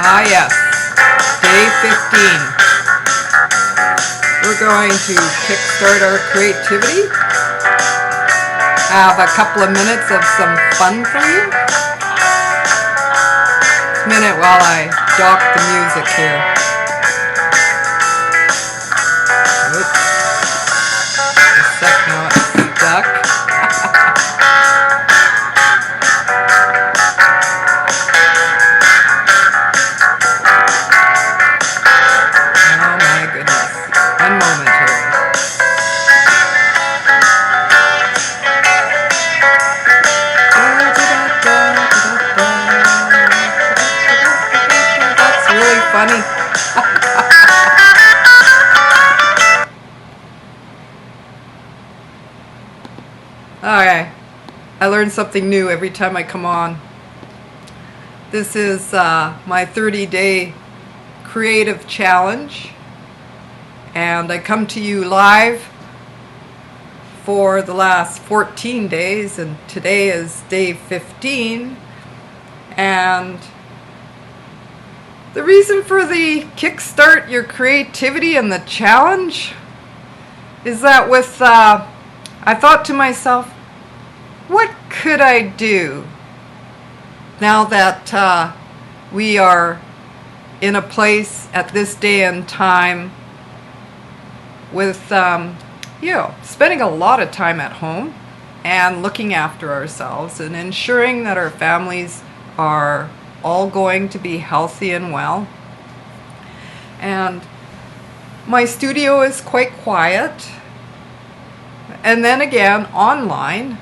Ah, yes. Day 15. We're going to kickstart our creativity. Have a couple of minutes of some fun for you. Just a minute while I dock the music here. Oops. A sec, now it's stuck. Oh my goodness. One moment here. That's really funny. Okay, I learn something new every time I come on. This is my 30-day creative challenge, and I come to you live for the last 14 days, and today is day 15. And the reason for the kickstart your creativity and the challenge is that with I thought to myself, what could I do now that we are in a place at this day and time with spending a lot of time at home and looking after ourselves and ensuring that our families are all going to be healthy and well. And my studio is quite quiet. And then again, online,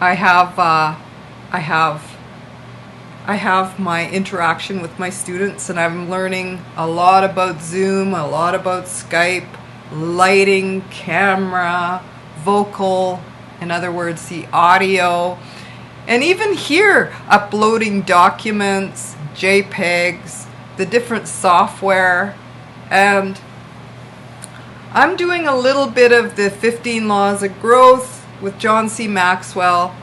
I have my interaction with my students, and I'm learning a lot about Zoom, a lot about Skype, lighting, camera, vocal, in other words, the audio, and even here, uploading documents, JPEGs, the different software. And I'm doing a little bit of the 15 Laws of Growth with John Maxwell.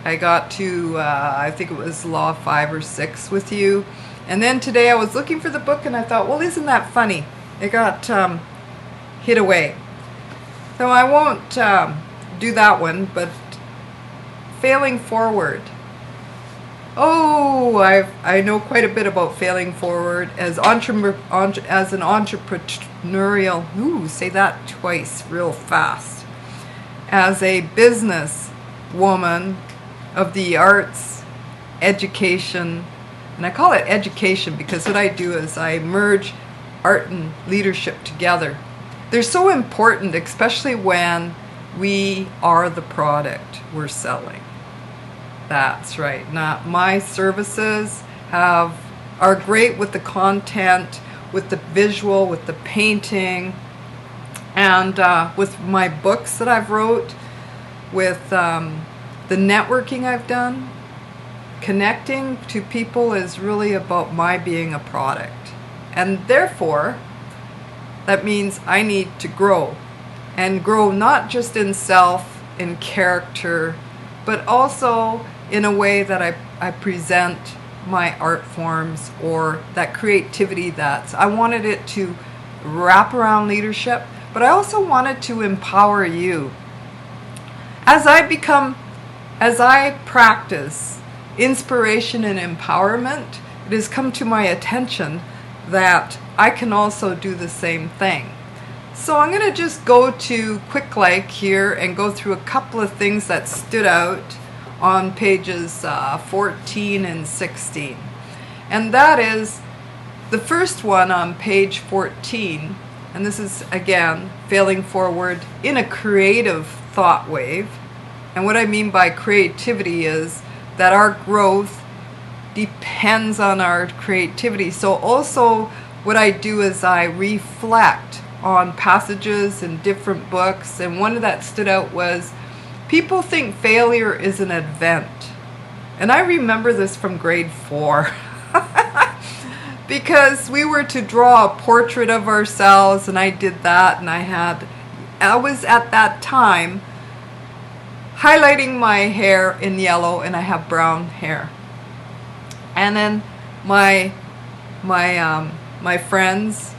I got to, I think it was Law 5 or 6 with you. And then today I was looking for the book and I thought, well, isn't that funny? It got hid away. So I won't do that one, but failing forward. Oh, I know quite a bit about failing forward as an entrepreneurial, say that twice real fast, as a business woman of the arts, education, and I call it education because what I do is I merge art and leadership together. They're so important, especially when we are the product we're selling. That's right. Now, my services are great with the content, with the visual, with the painting, and with my books that I've wrote, with the networking I've done. Connecting to people is really about my being a product. And therefore, that means I need to grow. And grow not just in self, in character, but also in a way that I present my art forms or that creativity I wanted it to wrap around leadership, but I also wanted to empower you. As I practice inspiration and empowerment, it has come to my attention that I can also do the same thing. So I'm going to just go to quick like here and go through a couple of things that stood out on pages 14 and 16. And that is the first one on page 14, and this is again failing forward in a creative thought wave. And what I mean by creativity is that our growth depends on our creativity. So also what I do is I reflect on passages in different books, and one that stood out was people think failure is an event. And I remember this from grade 4 because we were to draw a portrait of ourselves, and I did that, and I was at that time highlighting my hair in yellow, and I have brown hair. And then my my friends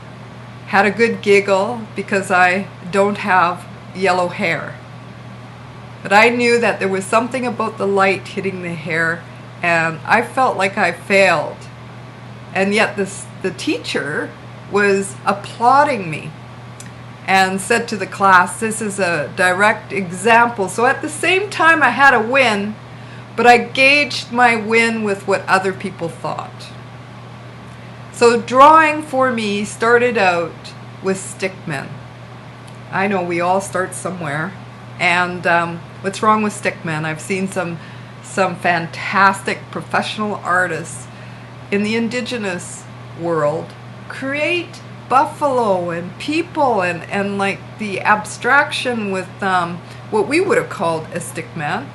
had a good giggle because I don't have yellow hair. But I knew that there was something about the light hitting the hair, and I felt like I failed. And yet the teacher was applauding me and said to the class, this is a direct example. So at the same time I had a win, but I gauged my win with what other people thought. So drawing for me started out with stickmen. I know we all start somewhere. And what's wrong with stickmen? I've seen some fantastic professional artists in the indigenous world create buffalo and people and like the abstraction with what we would have called a stickman.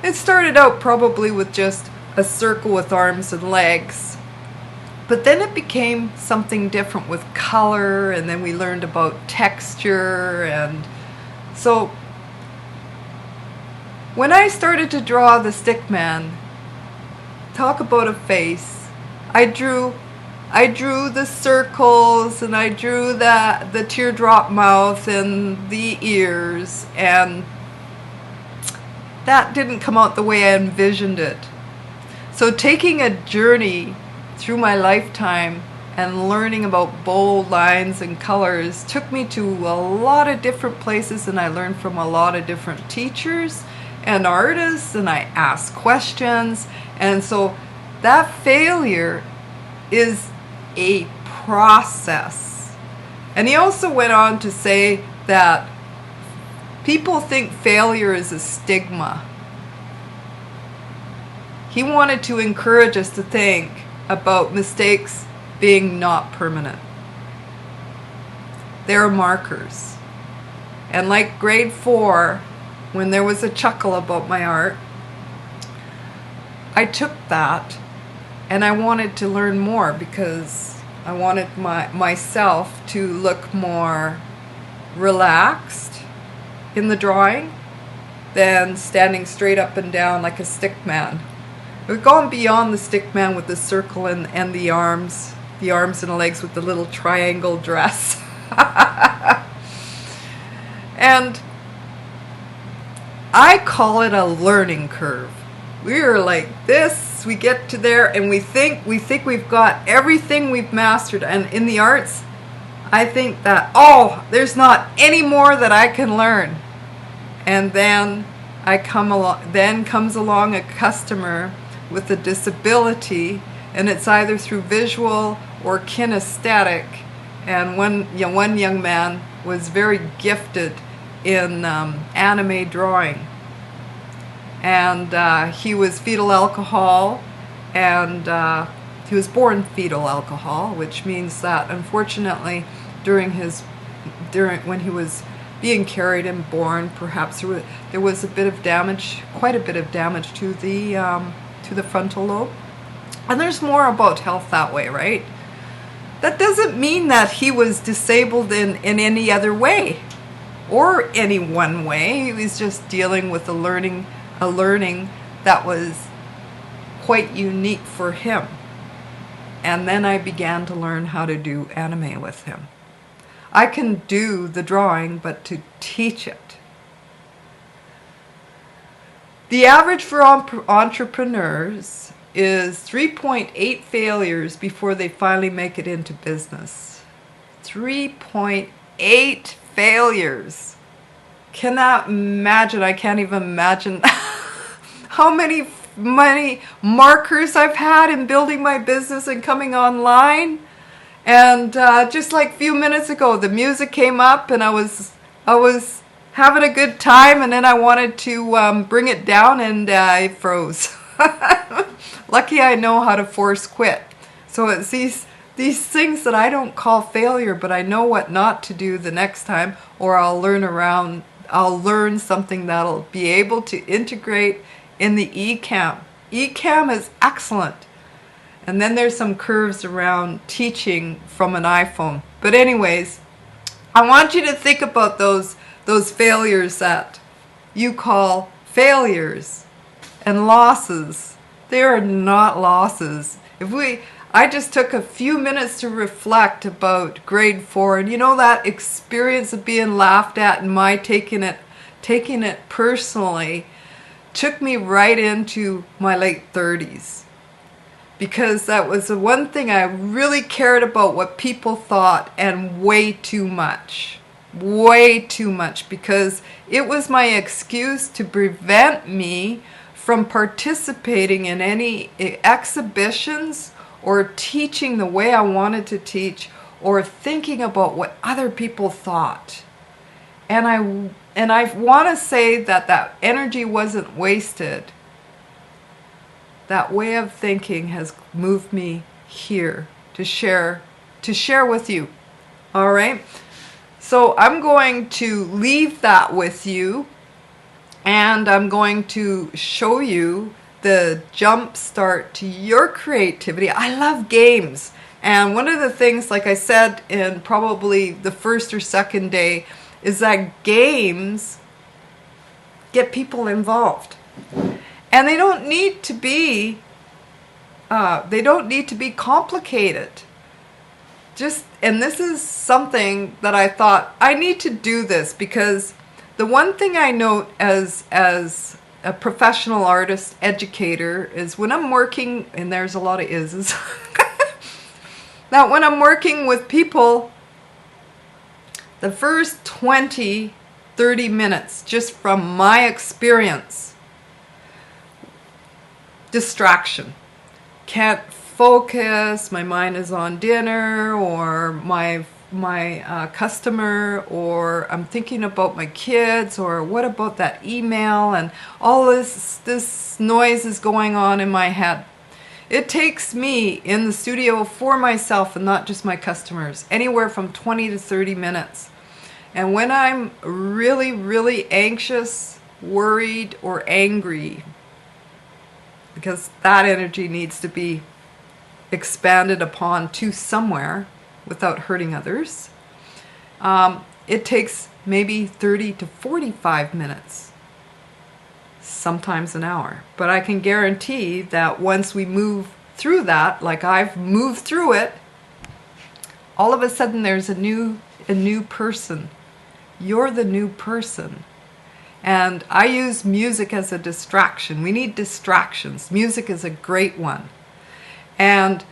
It started out probably with just a circle with arms and legs, but then it became something different with color, and then we learned about texture. And so when I started to draw the stickman, talk about a face, I drew the circles, and I drew the teardrop mouth and the ears, and that didn't come out the way I envisioned it. So taking a journey through my lifetime and learning about bold lines and colors took me to a lot of different places, and I learned from a lot of different teachers and artists, and I asked questions. And so that failure is a process. And he also went on to say that people think failure is a stigma. He wanted to encourage us to think about mistakes being not permanent. They're markers. And like grade 4, when there was a chuckle about my art, I took that and I wanted to learn more, because I wanted myself to look more relaxed in the drawing than standing straight up and down like a stickman. We've gone beyond the stickman with the circle and the arms and legs with the little triangle dress. And I call it a learning curve. We're like this, we get to there, and we think we've got everything we've mastered. And in the arts, I think that, there's not any more that I can learn. And then comes along a customer with a disability, and it's either through visual or kinesthetic. And one young man was very gifted in anime drawing, and he was fetal alcohol, and he was born fetal alcohol, which means that unfortunately during when he was being carried and born, perhaps there was a bit of damage, quite a bit of damage to the frontal lobe. And there's more about health that way, right? That doesn't mean that he was disabled in any other way or any one way. He was just dealing with a learning that was quite unique for him. And then I began to learn how to do anime with him. I can do the drawing, but to teach it. The average for entrepreneurs is 3.8 failures before they finally make it into business. 3.8 failures. Cannot imagine. I can't even imagine how many markers I've had in building my business and coming online. And just like a few minutes ago, the music came up and I was having a good time, and then I wanted to bring it down, and I froze. Lucky I know how to force quit. So it's these things that I don't call failure, but I know what not to do the next time, or I'll learn something that'll be able to integrate in the eCam. eCam is excellent. And then there's some curves around teaching from an iPhone. But anyways, I want you to think about those failures that you call failures and losses. They are not losses. I just took a few minutes to reflect about grade 4, and you know, that experience of being laughed at and my taking it personally took me right into my late 30s, because that was the one thing I really cared about, what people thought, and way too much, because it was my excuse to prevent me from participating in any exhibitions or teaching the way I wanted to teach, or thinking about what other people thought. And I want to say that energy wasn't wasted. That way of thinking has moved me here to share with you. All right? So I'm going to leave that with you, and I'm going to show you the jump start to your creativity. I love games. And one of the things, like I said in probably the first or second day, is that games get people involved. And they don't need to be complicated. And this is something that I thought, I need to do this, because the one thing I note as a professional artist educator is when I'm working, and there's a lot of is's, that when I'm working with people, the first 20, 30 minutes, just from my experience, distraction. Can't focus, my mind is on dinner, or my customer, or I'm thinking about my kids, or what about that email, and all this noise is going on in my head. It takes me in the studio for myself, and not just my customers, anywhere from 20 to 30 minutes. And when I'm really, really anxious, worried, or angry, because that energy needs to be expanded upon to somewhere without hurting others, it takes maybe 30 to 45 minutes, sometimes an hour. But I can guarantee that once we move through that, like I've moved through it, all of a sudden there's a new person. You're the new person. And I use music as a distraction. We need distractions. Music is a great one. And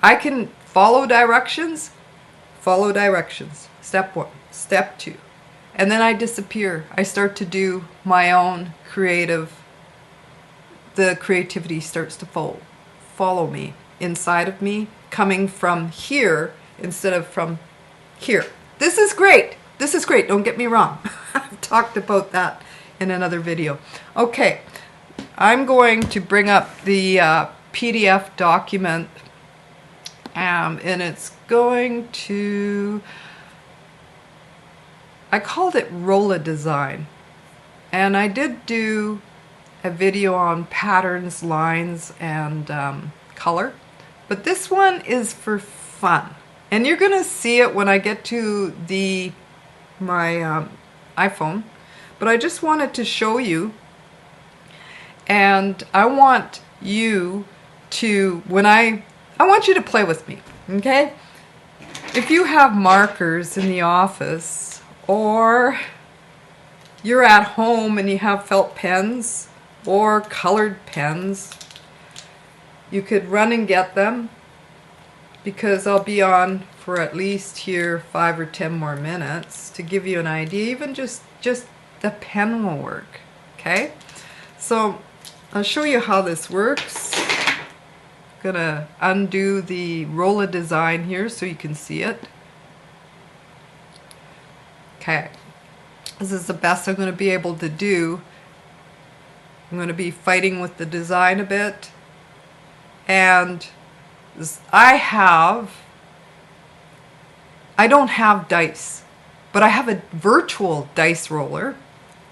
I can follow directions. Step 1, step 2. And then I disappear. I start to do my own the creativity starts to follow me, inside of me, coming from here instead of from here. This is great. Don't get me wrong. I've talked about that in another video. Okay, I'm going to bring up the PDF document, and it's going to, I called it Rolla Design, and I did do a video on patterns, lines, and color, but this one is for fun, and you're gonna see it when I get to my iPhone. But I just wanted to show you, and I want you to, I want you to play with me, okay? If you have markers in the office, or you're at home and you have felt pens or colored pens, you could run and get them, because I'll be on for at least here 5 or 10 more minutes to give you an idea. Even just the pen will work, okay? So I'll show you how this works. I'm gonna undo the Rolla Design here so you can see it. Okay, this is the best I'm gonna be able to do. I'm gonna be fighting with the design a bit, and I don't have dice, but I have a virtual dice roller.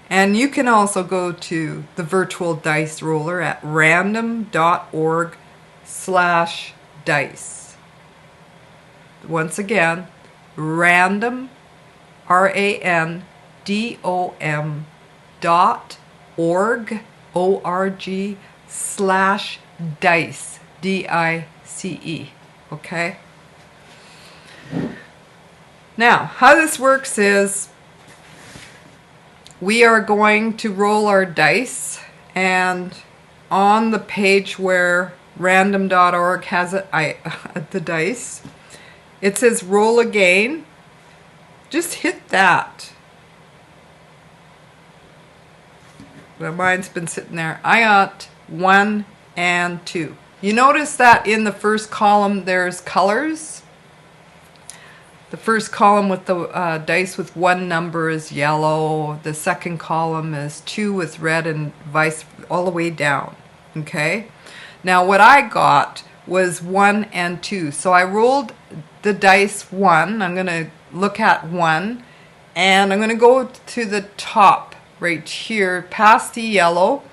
And you can also go to the virtual dice roller at random.org/dice. Once again, random, RANDOM.org, ORG/dice, DICE. Okay? Now, how this works is we are going to roll our dice, and on the page where random.org has it, the dice, it says roll again. Just hit that. Well, mine's been sitting there. I got 1 and 2. You notice that in the first column there's colors. The first column with the dice with 1 number is yellow. The second column is 2 with red, and vice all the way down. Okay? Now what I got was 1 and 2. So I rolled the dice 1. I'm going to look at 1, and I'm going to go to the top right here past the yellow,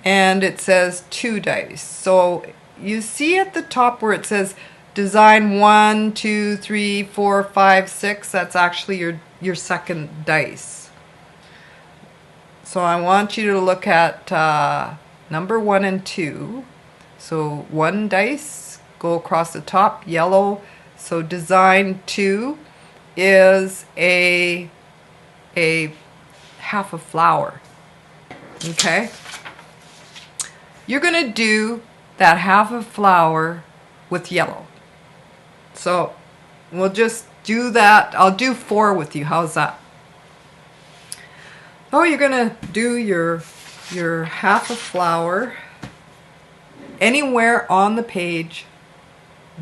and it says 2 dice. So you see at the top where it says design 1, 2, 3, 4, 5, 6, that's actually your second dice. So I want you to look at number 1 and 2. So 1 dice, go across the top, yellow. So design 2 is a half a flower. Okay? You're going to do that half a flower with yellow. So we'll just do that. I'll do 4 with you. How's that? Oh, you're going to do your half a flower anywhere on the page.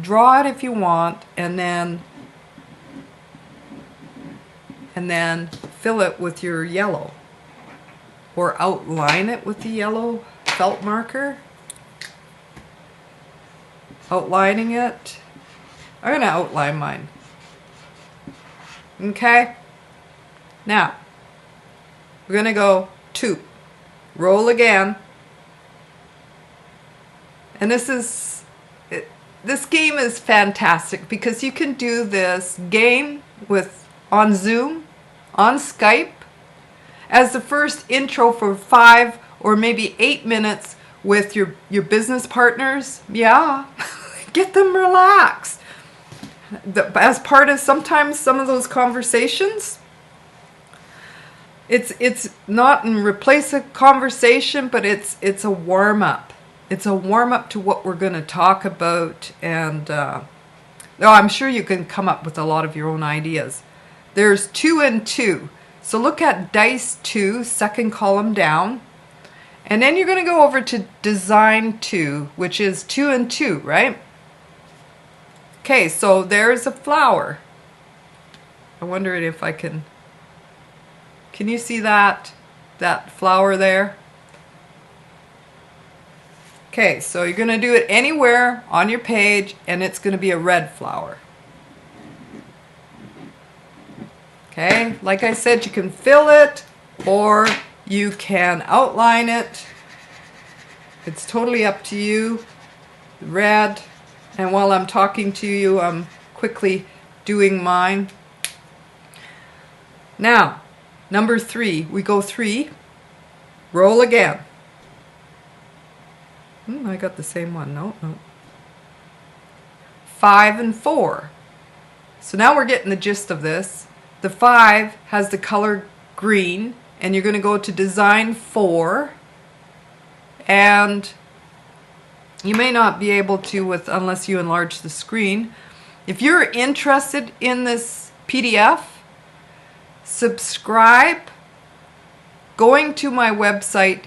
Draw it if you want, and then fill it with your yellow, or outline it with the yellow felt marker. Outlining it. I'm going to outline mine. Okay? Now, we're going to go 2. Roll again. And this game is fantastic because you can do this game on Zoom, on Skype, as the first intro for 5 or maybe 8 minutes with your business partners. Yeah, get them relaxed. As part of sometimes some of those conversations, it's not in replace a conversation, but it's a warm up. It's a warm up to what we're going to talk about, and I'm sure you can come up with a lot of your own ideas. There's 2 and 2. So look at dice 2, second column down. And then you're going to go over to design 2, which is 2 and 2, right? Okay, so there's a flower. I wonder if I can you see that flower there? Okay, so you're going to do it anywhere on your page, and it's going to be a red flower. Okay, like I said, you can fill it or you can outline it. It's totally up to you. Red. And while I'm talking to you, I'm quickly doing mine. Now, number 3. We go 3. Roll again. I got the same one. No. 5 and 4. So now we're getting the gist of this. The 5 has the color green, and you're going to go to design 4, and you may not be able to unless you enlarge the screen. If you're interested in this PDF, subscribe going to my website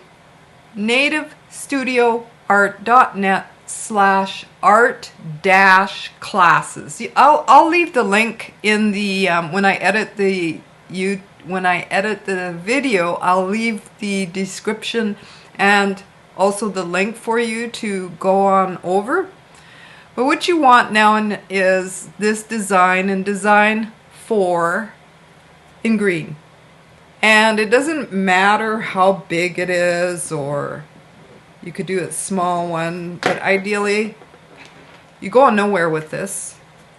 nativestudioart.net/art-classes. I'll leave the link in the when I edit the video. I'll leave the description and also the link for you to go on over. But what you want now is this design and design 4 in green. And it doesn't matter how big it is, or you could do a small one, but ideally you go nowhere with this.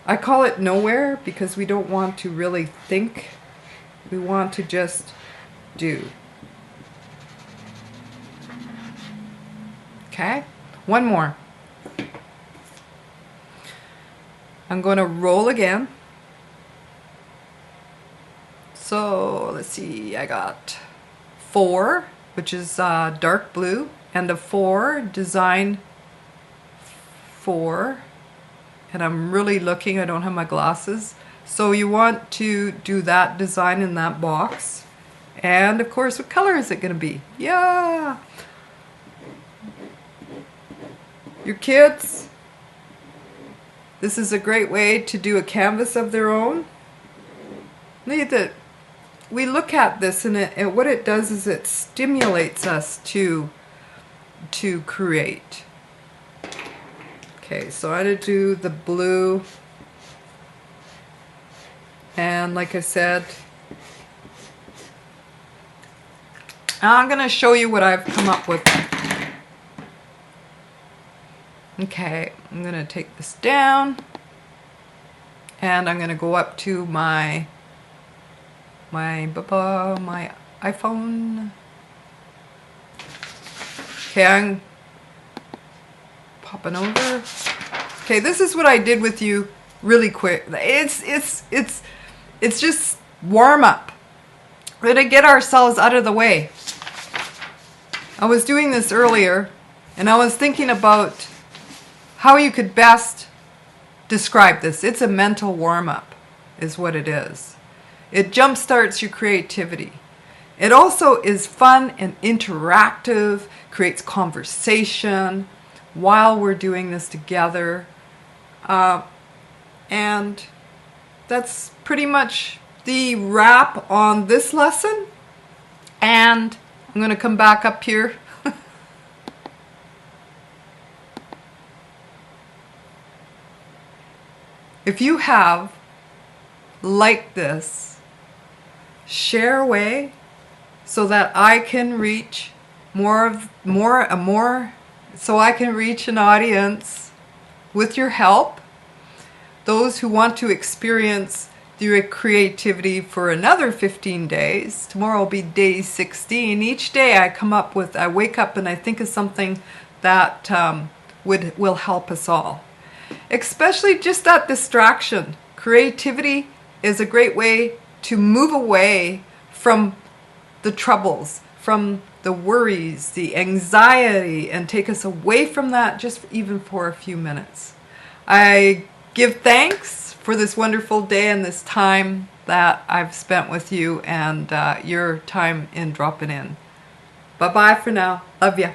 I call it nowhere because we don't want to really think. We want to just do. Okay? One more. I'm going to roll again. So let's see, I got 4, which is dark blue, and a 4, design 4, and I'm really looking, I don't have my glasses. So you want to do that design in that box. And of course, what color is it going to be? Yeah! Your kids, this is a great way to do a canvas of their own. We look at this and what it does is it stimulates us to create. Okay, so I'm going to do the blue. And like I said, I'm going to show you what I've come up with. Okay, I'm going to take this down. And I'm going to go up to my iPhone. Okay, I'm popping over. Okay, this is what I did with you really quick. It's just warm up. We're going to get ourselves out of the way. I was doing this earlier and I was thinking about how you could best describe this. It's a mental warm up is what it is. It jumpstarts your creativity. It also is fun and interactive, creates conversation while we're doing this together. And that's pretty much the wrap on this lesson. And I'm going to come back up here. If you have, like this, share away so that I can reach so I can reach an audience with your help. Those who want to experience the creativity for another 15 days. Tomorrow will be day 16. Each day I wake up and I think of something that will help us all. Especially just that distraction. Creativity is a great way to move away from the troubles, from the worries, the anxiety, and take us away from that just even for a few minutes. I give thanks for this wonderful day and this time that I've spent with you and your time in dropping in. Bye-bye for now. Love ya.